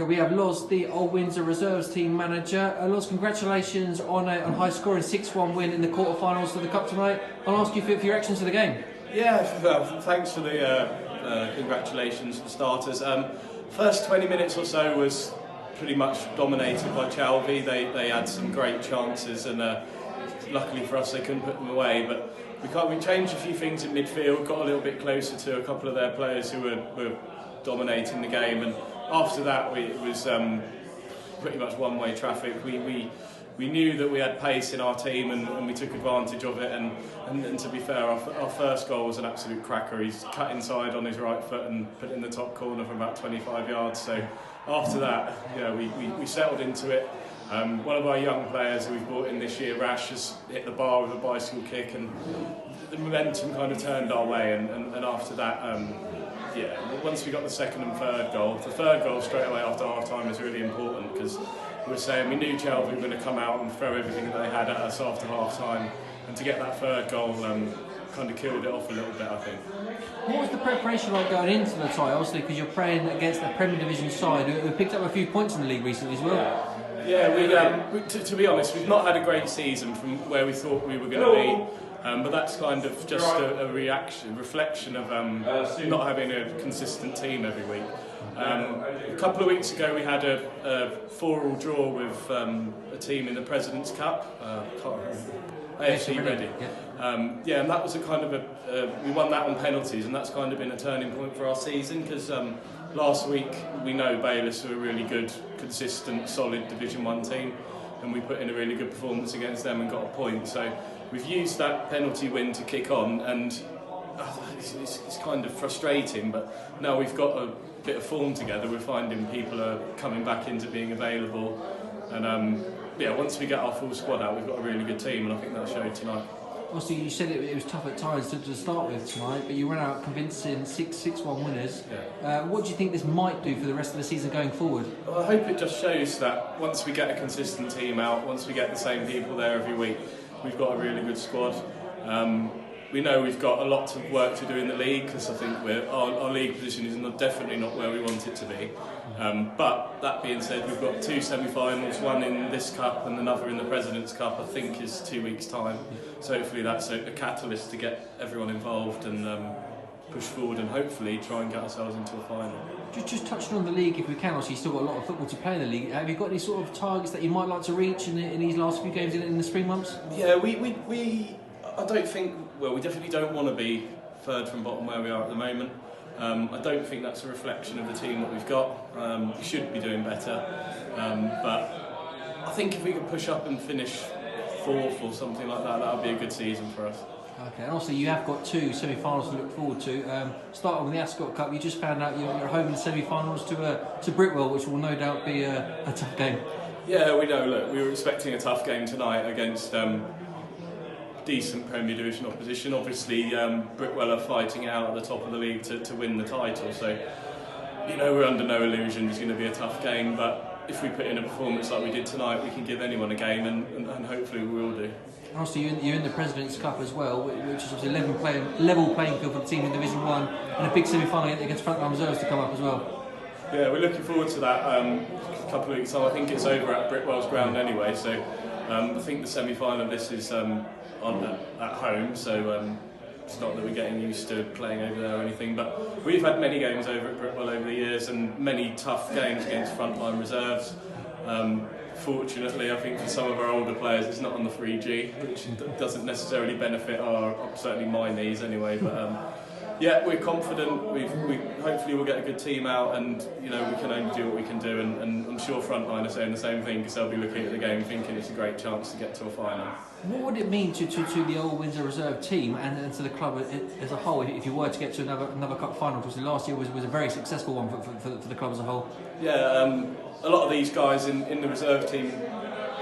We have Loz, the old Windsor Reserves team manager. Loz, congratulations on a high-scoring 6-1 win in the quarter-finals of the Cup tonight. I'll ask you for your reactions to the game. Yeah, well, thanks for the congratulations for starters. First 20 minutes or so was pretty much dominated by Chalvey. They had some great chances, and luckily for us they couldn't put them away. But we changed a few things in midfield, got a little bit closer to a couple of their players who were dominating the game, and after that it was pretty much one-way traffic. We knew that we had pace in our team, and we took advantage of it, and to be fair, our first goal was an absolute cracker. He's cut inside on his right foot and put it in the top corner from about 25 yards. So after that, yeah, we settled into it. One of our young players who we've brought in this year, Rash, has hit the bar with a bicycle kick, and the momentum kind of turned our way, and after that, yeah, once we got the second and third goal, the third goal straight away after half-time was really important, because we were saying we knew Chalvey were going to come out and throw everything that they had at us after half-time, and to get that third goal kind of killed it off a little bit, I think. What was the preparation like going into the tie, obviously, because you're playing against a Premier Division side who picked up a few points in the league recently as well? Yeah, to be honest, we've not had a great season from where we thought we were going to be. But that's kind of just a reflection of not having a consistent team every week. A couple of weeks ago we had a 4-4 draw with a team in the President's Cup, AFC Reading. Yeah, and that was a kind of we won that on penalties, and that's kind of been a turning point for our season, because last week we know Bayless are a really good, consistent, solid Division 1 team, and we put in a really good performance against them and got a point. So we've used that penalty win to kick on, and it's kind of frustrating, but now we've got a bit of form together, we're finding people are coming back into being available, and yeah, once we get our full squad out, we've got a really good team, and I think that showed tonight. Obviously, you said it was tough at times to start with tonight, but you ran out convincing 6-1 winners. Yeah. What do you think this might do for the rest of the season going forward? Well, I hope it just shows that once we get a consistent team out, once we get the same people there every week, we've got a really good squad. We know we've got a lot of work to do in the league, because I think our league position is definitely not where we want it to be. But that being said, we've got 2 semi-finals, one in this cup and another in the President's Cup, I think is 2 weeks' time. So hopefully that's a catalyst to get everyone involved and push forward, and hopefully try and get ourselves into a final. Just touching on the league, if we can, obviously you've still got a lot of football to play in the league. Have you got any sort of targets that you might like to reach in these last few games in the spring months? Yeah, I don't think, well, we definitely don't want to be third from bottom where we are at the moment. I don't think that's a reflection of the team that we've got. We should be doing better, but I think if we could push up and finish 4th or something like that, that would be a good season for us. Okay, and also you have got 2 semi-finals to look forward to. Starting with the Ascot Cup, you just found out you're home in the semi-finals to Britwell, which will no doubt be a tough game. Yeah, we know. Look, we were expecting a tough game tonight against decent Premier Division opposition. Obviously, Britwell are fighting out at the top of the league to win the title, so you know we're under no illusion it's going to be a tough game, but if we put in a performance like we did tonight, we can give anyone a game, and hopefully we will do. Also, you're in the President's Cup as well, which is obviously a level playing field for the team in Division 1, and a big semi-final against Frontline Reserves to come up as well. Yeah, we're looking forward to that. A couple of weeks time, I think it's over at Britwell's ground anyway, so I think the semi-final of this is at home, so it's not that we're getting used to playing over there or anything, but we've had many games over at Britwell over the years, and many tough games against Frontline Reserves. Fortunately, I think for some of our older players it's not on the 3G, which doesn't necessarily benefit certainly my knees anyway, but yeah, we're confident. We hopefully we'll get a good team out, and you know we can only do what we can do, and I'm sure Frontline are saying the same thing, because they'll be looking at the game thinking it's a great chance to get to a final. What would it mean to the old Windsor Reserve team and to the club as a whole if you were to get to another cup final? Because last year was a very successful one for the club as a whole. Yeah, a lot of these guys in the reserve team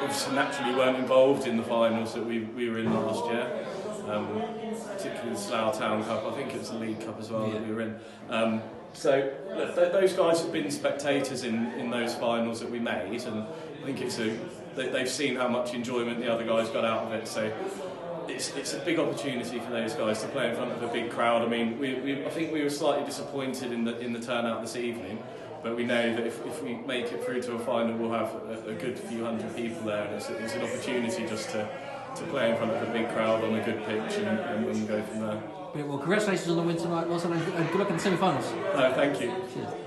obviously naturally weren't involved in the finals that we were in last year. Particularly the Slough Town Cup, I think it was the League Cup as well that we were in. So those guys have been spectators in those finals that we made, and I think they've seen how much enjoyment the other guys got out of it. So it's a big opportunity for those guys to play in front of a big crowd. I mean, I think we were slightly disappointed in the turnout this evening. but we know that if we make it through to a final, we'll have a good few hundred people there, and it's an opportunity just to play in front of a big crowd on a good pitch and go from there. Well, congratulations on the win tonight, Lawson, and good luck in the semi-finals. No, thank you. Cheers.